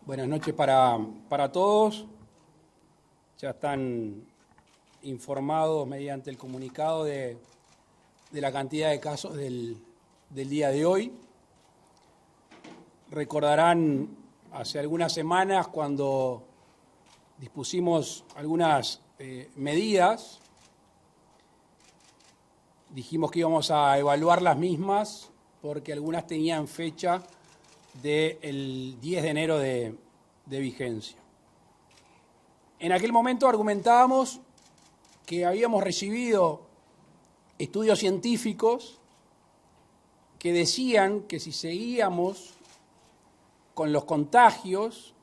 Buenas noches para todos. Ya están informados mediante el comunicado de la cantidad de casos del día de hoy. Recordarán hace algunas semanas cuando dispusimos algunas medidas, dijimos que íbamos a evaluar las mismas porque algunas tenían fecha del 10 de enero de vigencia. En aquel momento argumentábamos que habíamos recibido estudios científicos que decían que si seguíamos con los contagios,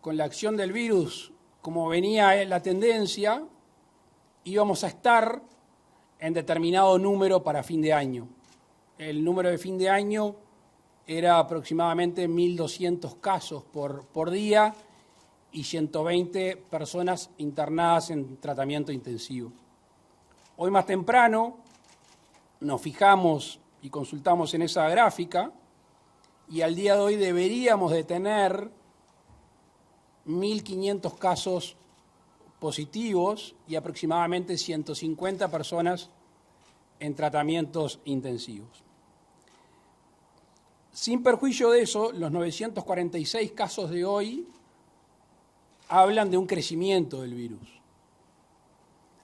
con la acción del virus como venía la tendencia, íbamos a estar en determinado número para fin de año. El número de fin de año era aproximadamente 1.200 casos por día y 120 personas internadas en tratamiento intensivo. Hoy más temprano nos fijamos y consultamos en esa gráfica y al día de hoy deberíamos de tener 1.500 casos positivos y aproximadamente 150 personas en tratamientos intensivos. Sin perjuicio de eso, los 946 casos de hoy hablan de un crecimiento del virus.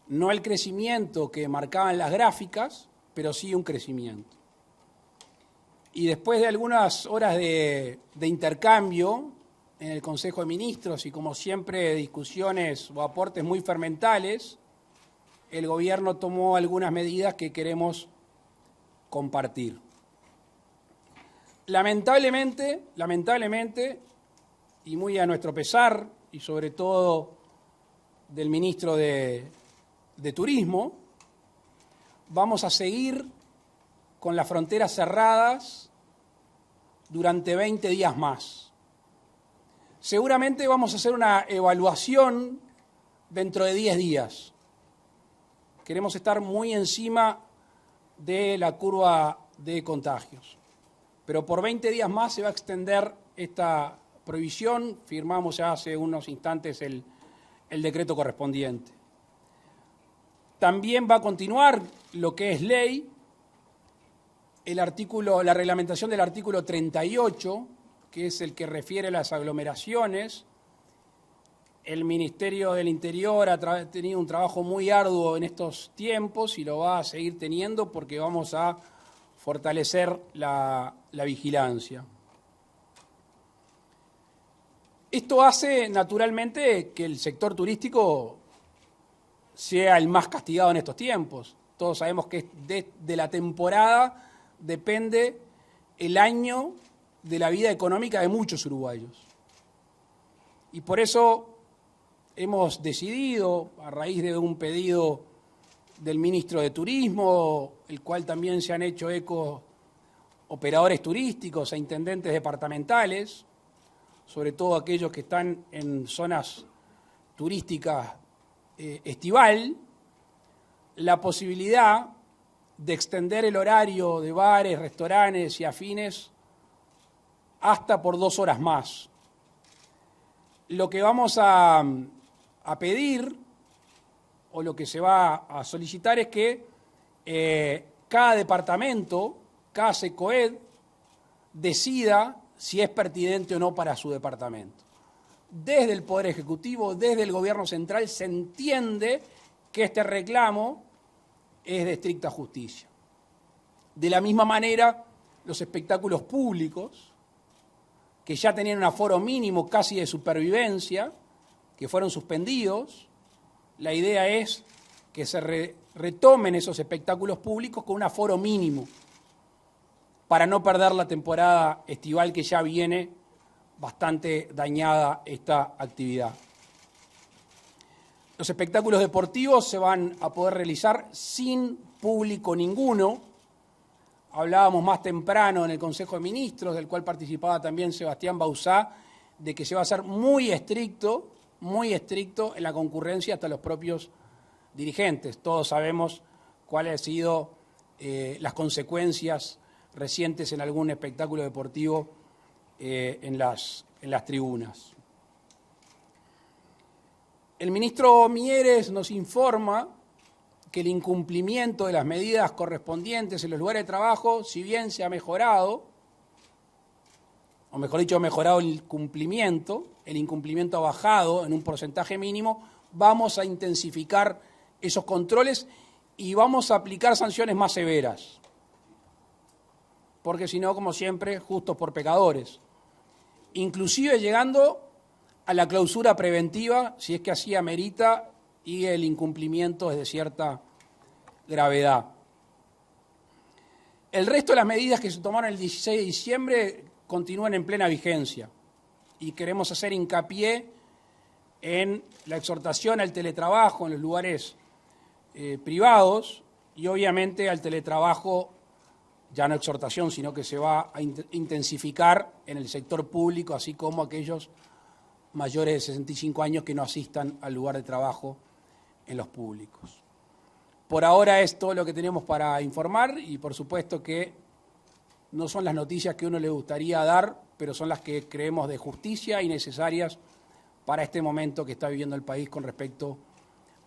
No el crecimiento que marcaban las gráficas, pero sí un crecimiento. Y después de algunas horas de intercambio en el Consejo de Ministros y como siempre discusiones o aportes muy fermentales, el gobierno tomó algunas medidas que queremos compartir. Lamentablemente, y muy a nuestro pesar, y sobre todo del ministro de Turismo, vamos a seguir con las fronteras cerradas durante 20 días más. Seguramente vamos a hacer una evaluación dentro de 10 días. Queremos estar muy encima de la curva de contagios. Pero por 20 días más se va a extender esta prohibición. Firmamos ya hace unos instantes el decreto correspondiente. También va a continuar lo que es ley, la reglamentación del artículo 38, que es el que refiere a las aglomeraciones. El Ministerio del Interior ha tenido un trabajo muy arduo en estos tiempos y lo va a seguir teniendo porque vamos a fortalecer la vigilancia. Esto hace naturalmente que el sector turístico sea el más castigado en estos tiempos. Todos sabemos que de la temporada depende el año de la vida económica de muchos uruguayos. Y por eso hemos decidido, a raíz de un pedido del ministro de Turismo, el cual también se han hecho eco operadores turísticos e intendentes departamentales, sobre todo aquellos que están en zonas turísticas estival, la posibilidad de extender el horario de bares, restaurantes y afines hasta por 2 horas más. Lo que vamos a pedir o lo que se va a solicitar es que cada departamento, cada SECOED, decida si es pertinente o no para su departamento. Desde el Poder Ejecutivo, desde el Gobierno Central, se entiende que este reclamo es de estricta justicia. De la misma manera, los espectáculos públicos, que ya tenían un aforo mínimo casi de supervivencia, que fueron suspendidos, la idea es que se retomen esos espectáculos públicos con un aforo mínimo para no perder la temporada estival que ya viene bastante dañada esta actividad. Los espectáculos deportivos se van a poder realizar sin público ninguno. Hablábamos más temprano en el Consejo de Ministros, del cual participaba también Sebastián Bauzá, de que se va a ser muy estricto en la concurrencia hasta los propios dirigentes. Todos sabemos cuáles han sido las consecuencias recientes en algún espectáculo deportivo en las en las tribunas. El ministro Mieres nos informa que el incumplimiento de las medidas correspondientes en los lugares de trabajo, si bien se ha mejorado, o mejor dicho, ha mejorado el incumplimiento ha bajado en un porcentaje mínimo, vamos a intensificar esos controles y vamos a aplicar sanciones más severas. Porque si no, como siempre, justos por pecadores. Inclusive llegando a la clausura preventiva, si es que así amerita, y el incumplimiento es de cierta gravedad. El resto de las medidas que se tomaron el 16 de diciembre continúan en plena vigencia y queremos hacer hincapié en la exhortación al teletrabajo en los lugares privados y obviamente al teletrabajo, ya no exhortación, sino que se va a intensificar en el sector público, así como aquellos mayores de 65 años que no asistan al lugar de trabajo en los públicos. Por ahora es todo lo que tenemos para informar y por supuesto que no son las noticias que a uno le gustaría dar, pero son las que creemos de justicia y necesarias para este momento que está viviendo el país con respecto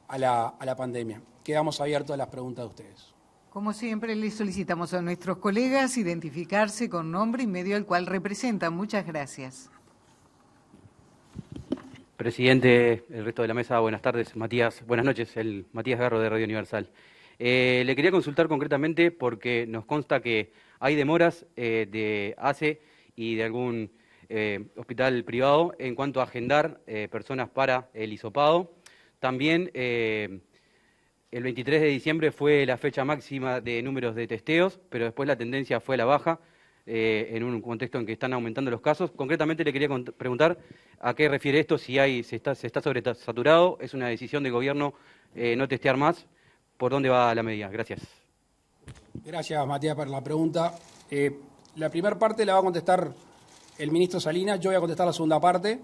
a la pandemia. Quedamos abiertos a las preguntas de ustedes. Como siempre, les solicitamos a nuestros colegas identificarse con nombre y medio al cual representan. Muchas gracias. Presidente, el resto de la mesa, buenas tardes. Matías, buenas noches, el Matías Garro de Radio Universal. Le quería consultar concretamente porque nos consta que hay demoras de ACE y de algún hospital privado en cuanto a agendar personas para el hisopado. También el 23 de diciembre fue la fecha máxima de números de testeos, pero después la tendencia fue a la baja en un contexto en que están aumentando los casos. Concretamente le quería preguntar a qué refiere esto, si se está sobresaturado, es una decisión del gobierno no testear más. ¿Por dónde va la medida? Gracias. Gracias, Matías, por la pregunta. La primera parte la va a contestar el ministro Salinas, yo voy a contestar la segunda parte.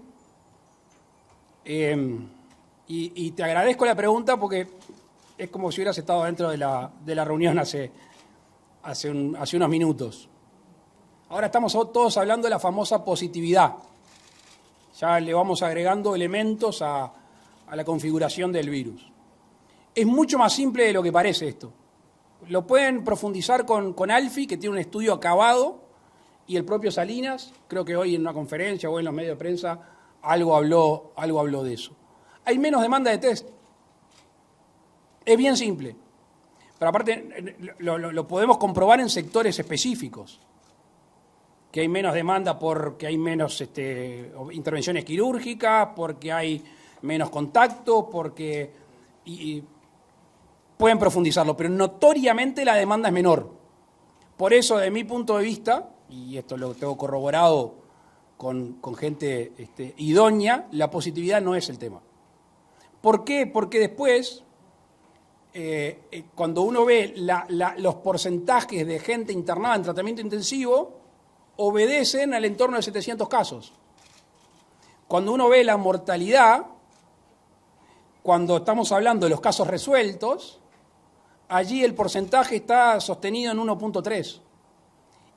Y te agradezco la pregunta porque es como si hubieras estado dentro de la reunión hace unos minutos. Ahora estamos todos hablando de la famosa positividad. Ya le vamos agregando elementos a la configuración del virus. Es mucho más simple de lo que parece esto. Lo pueden profundizar con Alfi, que tiene un estudio acabado, y el propio Salinas, creo que hoy en una conferencia o en los medios de prensa, algo habló de eso. Hay menos demanda de test. Es bien simple. Pero aparte lo podemos comprobar en sectores específicos. Que hay menos demanda porque hay menos intervenciones quirúrgicas, porque hay menos contacto, porque... Y pueden profundizarlo, pero notoriamente la demanda es menor. Por eso, de mi punto de vista, y esto lo tengo corroborado con gente idónea, la positividad no es el tema. ¿Por qué? Porque después, cuando uno ve los porcentajes de gente internada en tratamiento intensivo, obedecen al entorno de 700 casos. Cuando uno ve la mortalidad, cuando estamos hablando de los casos resueltos, allí el porcentaje está sostenido en 1.3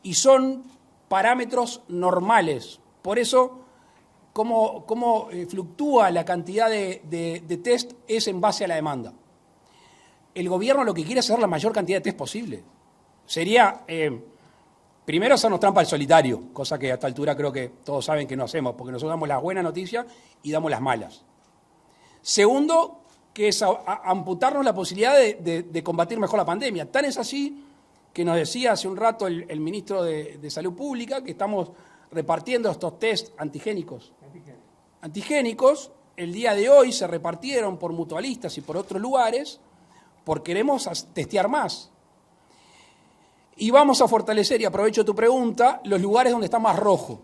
y son parámetros normales. Por eso, cómo fluctúa la cantidad de test es en base a la demanda. El gobierno lo que quiere es hacer la mayor cantidad de test posible. Sería, primero, hacernos trampa al solitario, cosa que a esta altura creo que todos saben que no hacemos, porque nosotros damos las buenas noticias y damos las malas. Segundo, que es amputarnos la posibilidad de combatir mejor la pandemia. Tan es así que nos decía hace un rato el ministro de Salud Pública que estamos repartiendo estos test antigénicos. Antigénicos, el día de hoy se repartieron por mutualistas y por otros lugares porque queremos testear más. Y vamos a fortalecer, y aprovecho tu pregunta, los lugares donde está más rojo.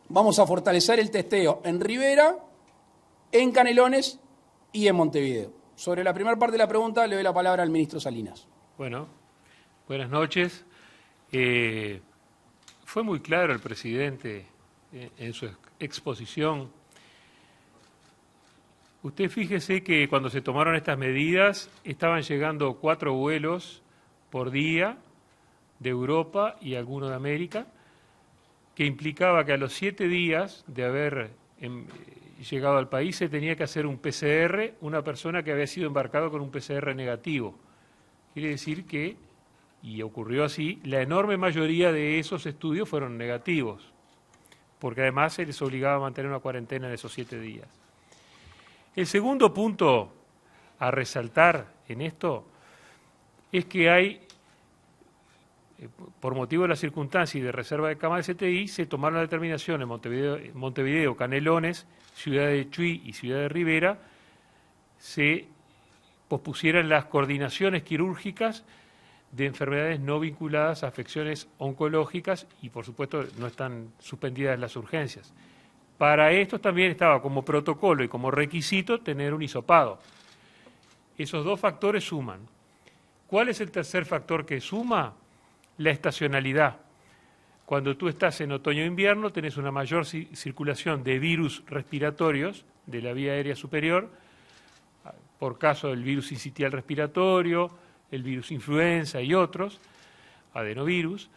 Vamos a fortalecer el testeo en Rivera, en Canelones y en Montevideo. Sobre la primera parte de la pregunta le doy la palabra al ministro Salinas. Bueno, buenas noches. Fue muy claro el presidente en su exposición. Usted fíjese que cuando se tomaron estas medidas estaban llegando 4 vuelos por día de Europa y algunos de América, que implicaba que a los 7 días de haber llegado al país se tenía que hacer un PCR una persona que había sido embarcado con un PCR negativo. Quiere decir que, y ocurrió así, la enorme mayoría de esos estudios fueron negativos, porque además se les obligaba a mantener una cuarentena en esos 7 días. El segundo punto a resaltar en esto es que hay, por motivo de la circunstancia y de reserva de cama del CTI, se tomaron la determinación en Montevideo, Canelones, Ciudad de Chuy y Ciudad de Rivera, se pospusieran las coordinaciones quirúrgicas de enfermedades no vinculadas a afecciones oncológicas y, por supuesto, no están suspendidas las urgencias. Para esto también estaba como protocolo y como requisito tener un hisopado. Esos dos factores suman. ¿Cuál es el tercer factor que suma? La estacionalidad. Cuando tú estás en otoño e invierno tenés una mayor circulación de virus respiratorios de la vía aérea superior, por caso del virus sincitial respiratorio, el virus influenza y otros, adenovirus,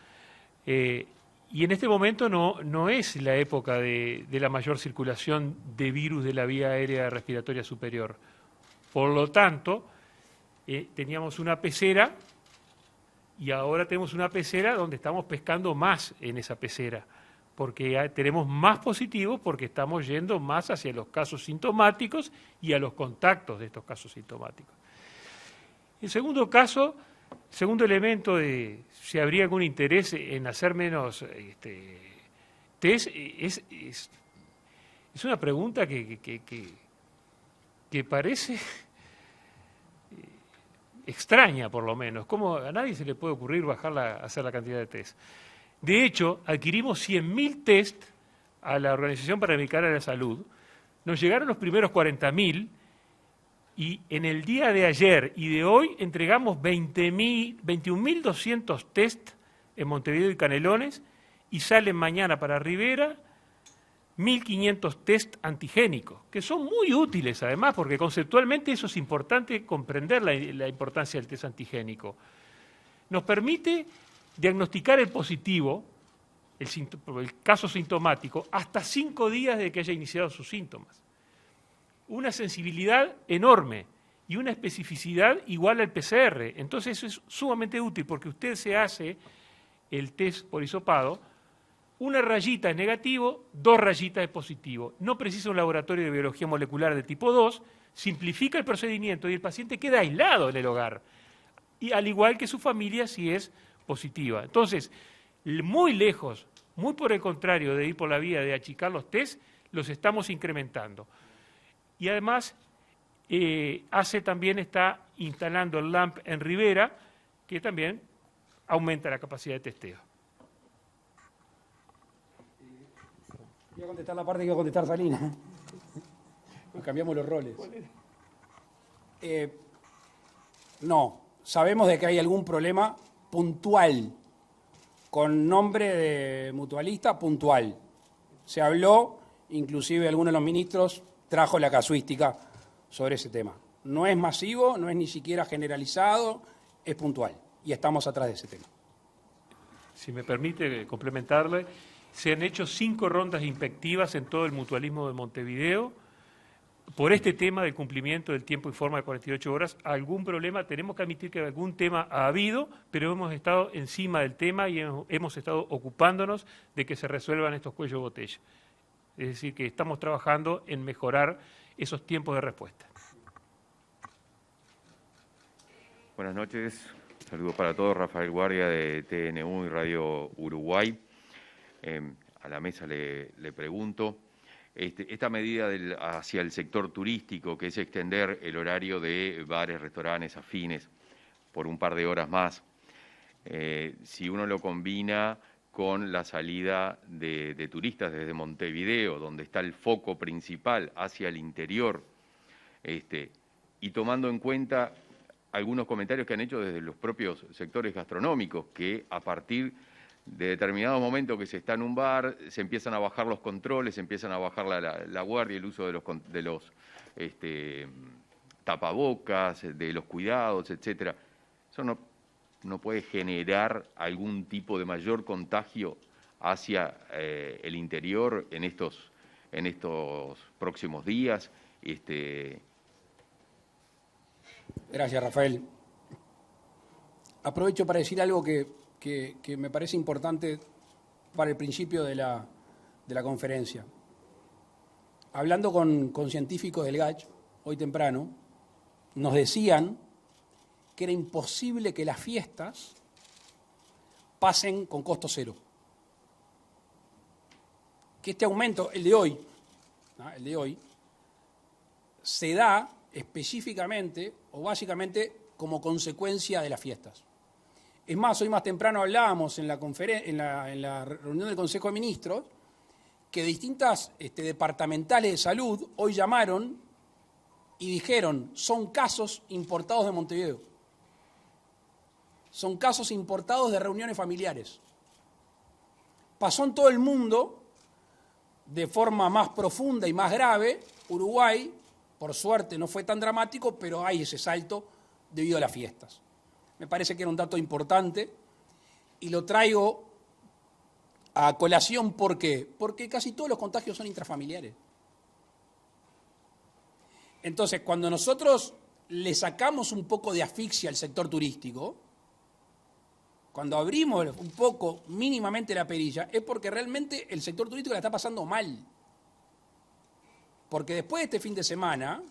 y en este momento no es la época de la mayor circulación de virus de la vía aérea respiratoria superior. Por lo tanto, teníamos una pecera y ahora tenemos una pecera donde estamos pescando más en esa pecera, porque tenemos más positivos porque estamos yendo más hacia los casos sintomáticos y a los contactos de estos casos sintomáticos. En segundo caso, segundo elemento de si habría algún interés en hacer menos test, es una pregunta que parece extraña, por lo menos. ¿Cómo a nadie se le puede ocurrir hacer la cantidad de test? De hecho, adquirimos 100.000 test a la Organización Panamericana de la Salud, nos llegaron los primeros 40.000 y en el día de ayer y de hoy entregamos 21.200 test en Montevideo y Canelones y salen mañana para Rivera 1.500 test antigénicos, que son muy útiles además, porque conceptualmente eso es importante comprender la importancia del test antigénico. Nos permite diagnosticar el positivo, el caso sintomático, hasta 5 días de que haya iniciado sus síntomas. Una sensibilidad enorme y una especificidad igual al PCR. Entonces eso es sumamente útil porque usted se hace el test por hisopado, una rayita es negativo, 2 rayitas es positivo. No precisa un laboratorio de biología molecular de tipo 2, simplifica el procedimiento y el paciente queda aislado en el hogar, y al igual que su familia si es positiva. Entonces, muy lejos, muy por el contrario de ir por la vía de achicar los test, los estamos incrementando. Y además, ACE también está instalando el LAMP en Rivera, que también aumenta la capacidad de testeo. Voy a contestar la parte que iba a contestar Salina. Cambiamos los roles. No, sabemos de que hay algún problema puntual, con nombre de mutualista puntual. Se habló, inclusive alguno de los ministros trajo la casuística sobre ese tema. No es masivo, no es ni siquiera generalizado, es puntual y estamos atrás de ese tema. Si me permite complementarle, se han hecho 5 rondas inspectivas en todo el mutualismo de Montevideo por este tema del cumplimiento del tiempo y forma de 48 horas. Algún problema, tenemos que admitir que algún tema ha habido, pero hemos estado encima del tema y hemos estado ocupándonos de que se resuelvan estos cuellos de botella. Es decir, que estamos trabajando en mejorar esos tiempos de respuesta. Buenas noches, saludos para todos. Rafael Guardia de TNU y Radio Uruguay. A la mesa le pregunto, esta medida hacia el sector turístico, que es extender el horario de bares, restaurantes afines por un par de horas más, si uno lo combina con la salida de turistas desde Montevideo, donde está el foco principal hacia el interior, y tomando en cuenta algunos comentarios que han hecho desde los propios sectores gastronómicos, que a partir de determinados momentos que se está en un bar, se empiezan a bajar los controles, se empiezan a bajar la guardia, el uso de los tapabocas, de los cuidados, etcétera. Eso no puede generar algún tipo de mayor contagio hacia el interior en estos próximos días? Gracias, Rafael. Aprovecho para decir algo que me parece importante para el principio de la conferencia. Hablando con científicos del GACH, hoy temprano, nos decían que era imposible que las fiestas pasen con costo cero. Que este aumento, el de hoy, se da específicamente o básicamente como consecuencia de las fiestas. Es más, hoy más temprano hablábamos en la reunión del Consejo de Ministros que distintas departamentales de salud hoy llamaron y dijeron, son casos importados de Montevideo. Son casos importados de reuniones familiares. Pasó en todo el mundo de forma más profunda y más grave. Uruguay, por suerte, no fue tan dramático, pero hay ese salto debido a las fiestas. Me parece que era un dato importante y lo traigo a colación. ¿Por qué? Porque casi todos los contagios son intrafamiliares. Entonces, cuando nosotros le sacamos un poco de asfixia al sector turístico, cuando abrimos un poco mínimamente la perilla, es porque realmente el sector turístico la está pasando mal. Porque después de este fin de semana,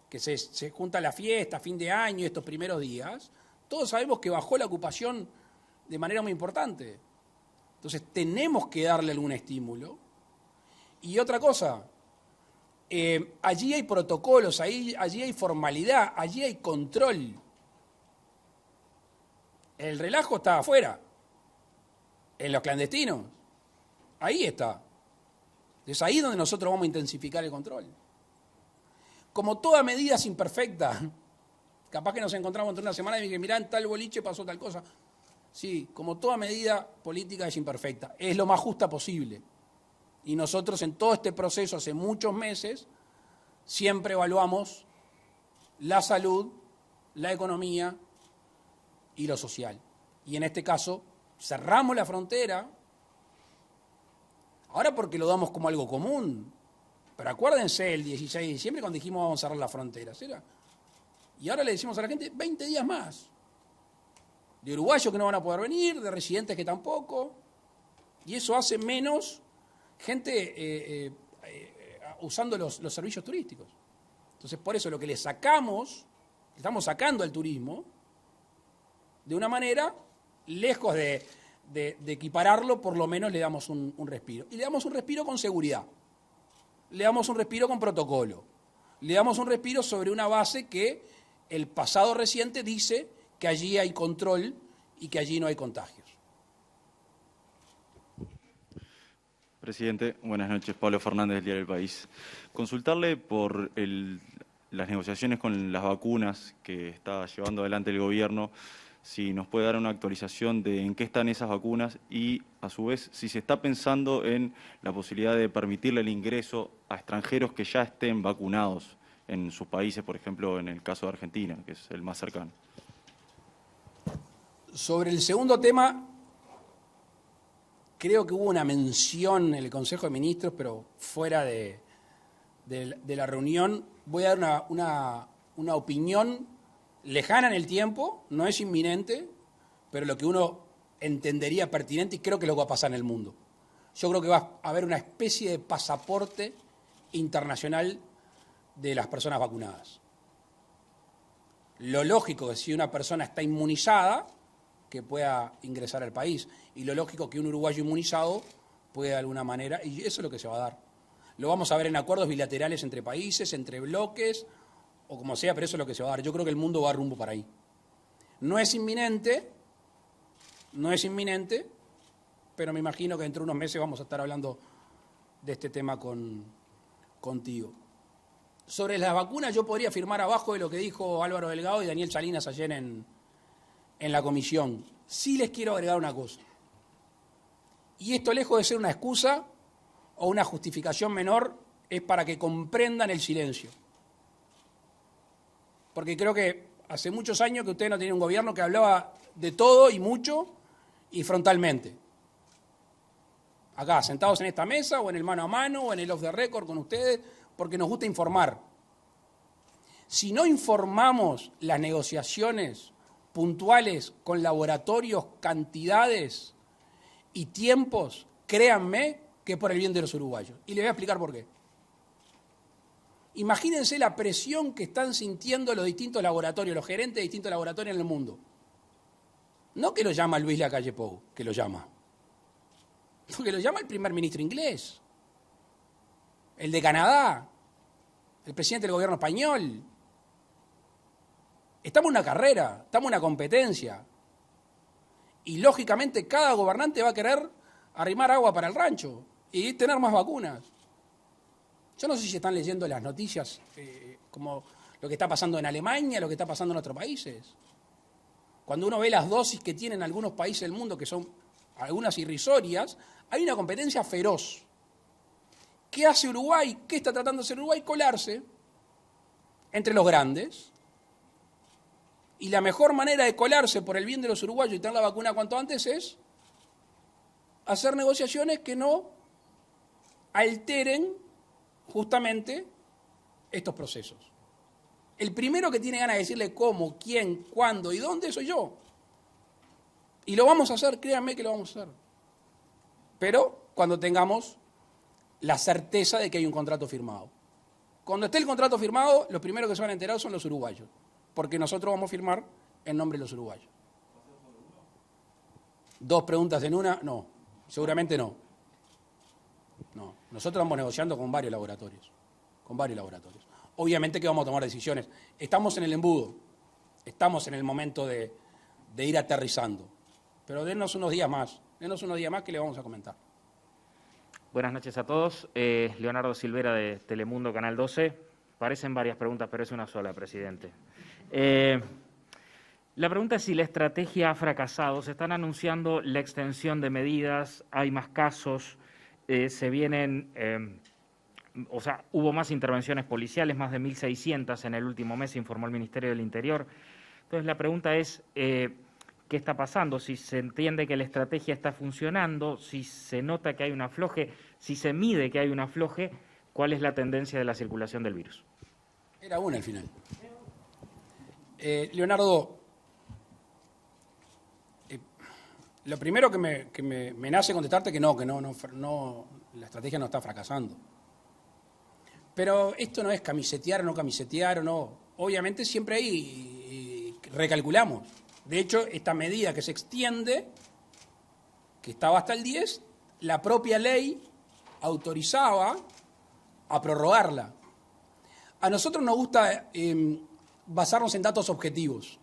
que se junta la fiesta, fin de año, estos primeros días, todos sabemos que bajó la ocupación de manera muy importante. Entonces tenemos que darle algún estímulo. Y otra cosa, allí hay protocolos, allí hay formalidad, allí hay control. El relajo está afuera, en los clandestinos. Ahí está. Es ahí donde nosotros vamos a intensificar el control. Como toda medida es imperfecta, capaz que nos encontramos entre una semana y dije, mirá, en tal boliche pasó tal cosa. Sí, como toda medida política es imperfecta, es lo más justa posible. Y nosotros en todo este proceso, hace muchos meses, siempre evaluamos la salud, la economía y lo social. Y en este caso, cerramos la frontera, ahora porque lo damos como algo común, pero acuérdense el 16 de diciembre cuando dijimos vamos a cerrar las fronteras, ¿era? Y ahora le decimos a la gente 20 días más, de uruguayos que no van a poder venir, de residentes que tampoco, y eso hace menos gente usando los servicios turísticos. Entonces, por eso lo que le estamos sacando al turismo, de una manera, lejos de equipararlo, por lo menos le damos un respiro. Y le damos un respiro con seguridad, le damos un respiro con protocolo, le damos un respiro sobre una base que el pasado reciente dice que allí hay control y que allí no hay contagios. Presidente, buenas noches. Pablo Fernández, del diario El País. Consultarle por las negociaciones con las vacunas que está llevando adelante el gobierno, si nos puede dar una actualización de en qué están esas vacunas y, a su vez, si se está pensando en la posibilidad de permitirle el ingreso a extranjeros que ya estén vacunados en sus países, por ejemplo, en el caso de Argentina, que es el más cercano. Sobre el segundo tema, creo que hubo una mención en el Consejo de Ministros, pero fuera de la reunión. Voy a dar una opinión lejana en el tiempo, no es inminente, pero lo que uno entendería pertinente y creo que es lo que va a pasar en el mundo. Yo creo que va a haber una especie de pasaporte internacional de las personas vacunadas. Lo lógico es que si una persona está inmunizada, que pueda ingresar al país. Y lo lógico es que un uruguayo inmunizado pueda de alguna manera, y eso es lo que se va a dar. Lo vamos a ver en acuerdos bilaterales entre países, entre bloques, o como sea, pero eso es lo que se va a dar. Yo creo que el mundo va rumbo para ahí. No es inminente, pero me imagino que dentro de unos meses vamos a estar hablando de este tema contigo. Sobre las vacunas, yo podría firmar abajo de lo que dijo Álvaro Delgado y Daniel Salinas ayer en la comisión. Sí les quiero agregar una cosa. Y esto, lejos de ser una excusa o una justificación menor, es para que comprendan el silencio. Porque creo que hace muchos años que ustedes no tenían un gobierno que hablaba de todo y mucho y frontalmente. acá, sentados en esta mesa, o en el mano a mano, o en el off the record con ustedes, porque nos gusta informar. Si no informamos las negociaciones puntuales con laboratorios, cantidades y tiempos, créanme que es por el bien de los uruguayos. Y les voy a explicar por qué. Imagínense la presión que están sintiendo los distintos laboratorios, los gerentes de distintos laboratorios en el mundo. No que lo llama Luis Lacalle Pou, que lo llama. No, que lo llama el primer ministro inglés, el de Canadá, el presidente del gobierno español. Estamos en una carrera, estamos en una competencia. Y lógicamente cada gobernante va a querer arrimar agua para el rancho y tener más vacunas. Yo no sé si están leyendo las noticias como lo que está pasando en Alemania, lo que está pasando en otros países. Cuando uno ve las dosis que tienen algunos países del mundo, que son algunas irrisorias, hay una competencia feroz. ¿Qué hace Uruguay? ¿Qué está tratando de hacer Uruguay? Colarse entre los grandes. Y la mejor manera de colarse por el bien de los uruguayos y tener la vacuna cuanto antes es hacer negociaciones que no alteren justamente estos procesos. El primero que tiene ganas de decirle cómo, quién, cuándo y dónde soy yo. Y lo vamos a hacer, créanme que lo vamos a hacer. Pero cuando tengamos la certeza de que hay un contrato firmado. Cuando esté el contrato firmado, los primeros que se van a enterar son los uruguayos, porque nosotros vamos a firmar en nombre de los uruguayos. ¿Dos preguntas en una? No, seguramente no. No, nosotros vamos negociando con varios laboratorios, Obviamente que vamos a tomar decisiones. Estamos en el embudo, estamos en el momento de ir aterrizando, pero denos unos días más que le vamos a comentar. Buenas noches a todos. Leonardo Silvera de Telemundo, Canal 12. Parecen varias preguntas, pero es una sola, presidente. La pregunta es si la estrategia ha fracasado. Se están anunciando la extensión de medidas, hay más casos, se vienen, hubo más intervenciones policiales, más de 1.600 en el último mes, informó el Ministerio del Interior. Entonces la pregunta es, ¿qué está pasando? Si se entiende que la estrategia está funcionando, si se nota que hay un afloje, si se mide que hay un afloje, ¿cuál es la tendencia de la circulación del virus? Era una al final. Leonardo, lo primero que me nace contestarte que no, la estrategia no está fracasando. Pero esto no es camisetear o no camisetear o no. Obviamente siempre ahí recalculamos. De hecho, esta medida que se extiende, que estaba hasta el 10, la propia ley autorizaba a prorrogarla. A nosotros nos gusta basarnos en datos objetivos.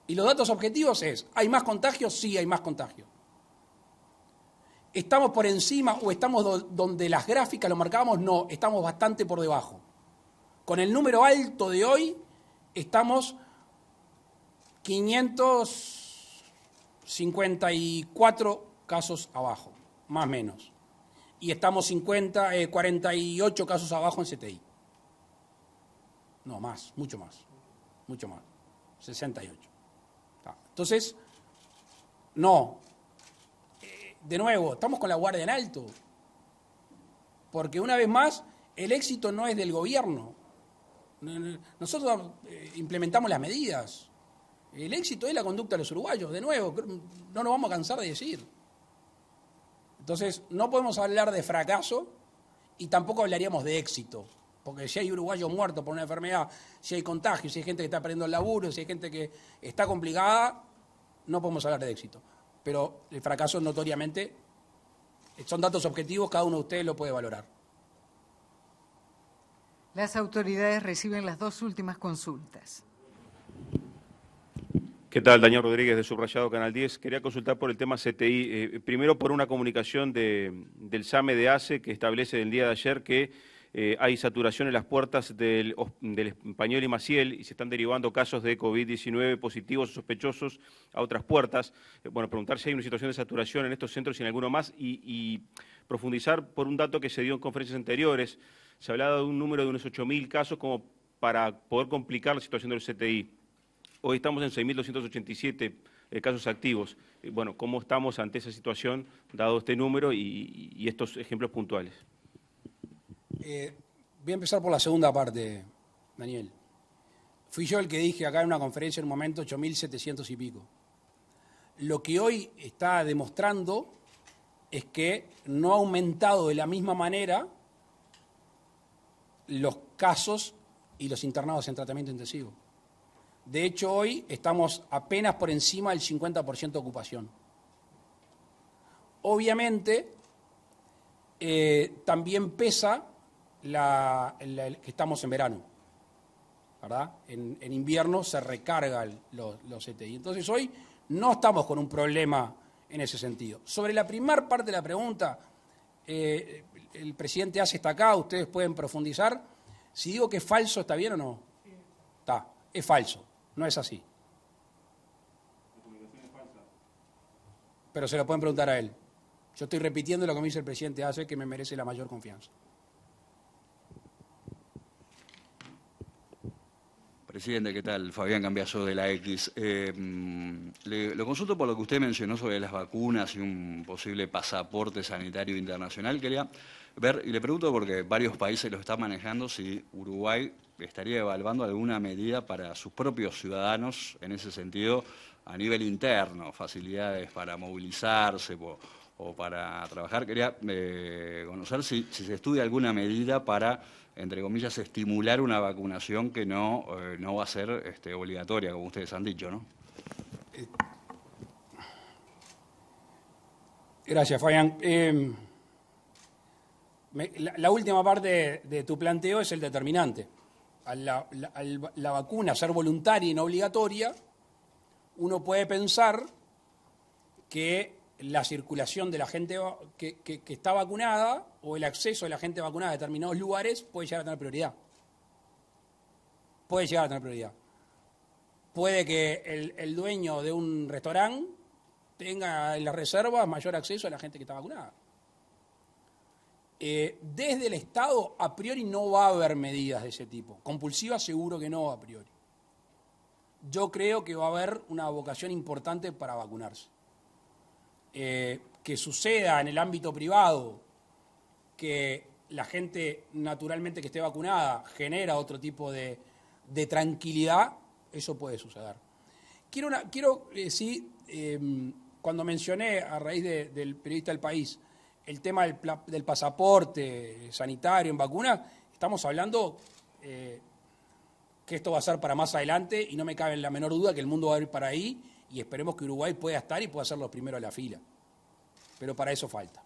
Y los datos objetivos es, ¿hay más contagios? Sí, hay más contagios. ¿Estamos por encima o estamos donde las gráficas lo marcábamos? No, estamos bastante por debajo. Con el número alto de hoy, estamos 554 casos abajo, más o menos. Y estamos 48 casos abajo en CTI. No, más, mucho más, 68. Entonces, no. De nuevo, estamos con la guardia en alto. Porque una vez más, el éxito no es del gobierno. Nosotros implementamos las medidas. El éxito es la conducta de los uruguayos. De nuevo, no nos vamos a cansar de decir. Entonces, no podemos hablar de fracaso y tampoco hablaríamos de éxito. Porque si hay uruguayos muertos por una enfermedad, si hay contagios, si hay gente que está perdiendo el laburo, si hay gente que está complicada, no podemos hablar de éxito. Pero el fracaso notoriamente son datos objetivos, cada uno de ustedes lo puede valorar. Las autoridades reciben las dos últimas consultas. ¿Qué tal? Daniel Rodríguez de Subrayado, Canal 10. Quería consultar por el tema CTI. Primero por una comunicación del SAME de ACE que establece el día de ayer que hay saturación en las puertas del Español y Maciel y se están derivando casos de COVID-19 positivos o sospechosos a otras puertas. Bueno, preguntar si hay una situación de saturación en estos centros y en alguno más y profundizar por un dato que se dio en conferencias anteriores. Se hablaba de un número de unos 8.000 casos como para poder complicar la situación del CTI. Hoy estamos en 6.287, casos activos. Bueno, ¿cómo estamos ante esa situación, dado este número y estos ejemplos puntuales? Voy a empezar por la segunda parte, Daniel. Fui yo el que dije acá en una conferencia en un momento 8.700 y pico. Lo que hoy está demostrando es que no ha aumentado de la misma manera los casos y los internados en tratamiento intensivo. De hecho, hoy estamos apenas por encima del 50% de ocupación. Obviamente, también pesa que estamos en verano, ¿verdad? En invierno se recargan los CTI. Entonces, hoy no estamos con un problema en ese sentido. Sobre la primera parte de la pregunta, el presidente Ace está acá, ustedes pueden profundizar. Si digo que es falso, ¿está bien o no? Está, es falso, no es así. Pero se lo pueden preguntar a él. Yo estoy repitiendo lo que me dice el presidente Ace, que me merece la mayor confianza. Presidente, ¿qué tal? Fabián Cambiaso de la X. Lo consulto por lo que usted mencionó sobre las vacunas y un posible pasaporte sanitario internacional. Quería ver, y le pregunto porque varios países lo están manejando, si Uruguay estaría evaluando alguna medida para sus propios ciudadanos en ese sentido a nivel interno, facilidades para movilizarse o para trabajar. Quería conocer si se estudia alguna medida para, entre comillas, estimular una vacunación que no va a ser obligatoria, como ustedes han dicho, ¿no? Gracias, Fabián. La última parte de tu planteo es el determinante. Al la vacuna ser voluntaria y no obligatoria, uno puede pensar que la circulación de la gente que está vacunada o el acceso de la gente vacunada a determinados lugares puede llegar a tener prioridad. Puede llegar a tener prioridad. Puede que el dueño de un restaurante tenga en las reservas mayor acceso a la gente que está vacunada. Desde el Estado, a priori, no va a haber medidas de ese tipo. Compulsivas, seguro que no, a priori. Yo creo que va a haber una vocación importante para vacunarse. Que suceda en el ámbito privado, que la gente naturalmente que esté vacunada genera otro tipo de tranquilidad, eso puede suceder. Quiero decir, cuando mencioné a raíz del periodista del País el tema del pasaporte sanitario en vacunas, estamos hablando que esto va a ser para más adelante y no me cabe la menor duda que el mundo va a ir para ahí y esperemos que Uruguay pueda estar y pueda ser los primeros de la fila. Pero para eso falta.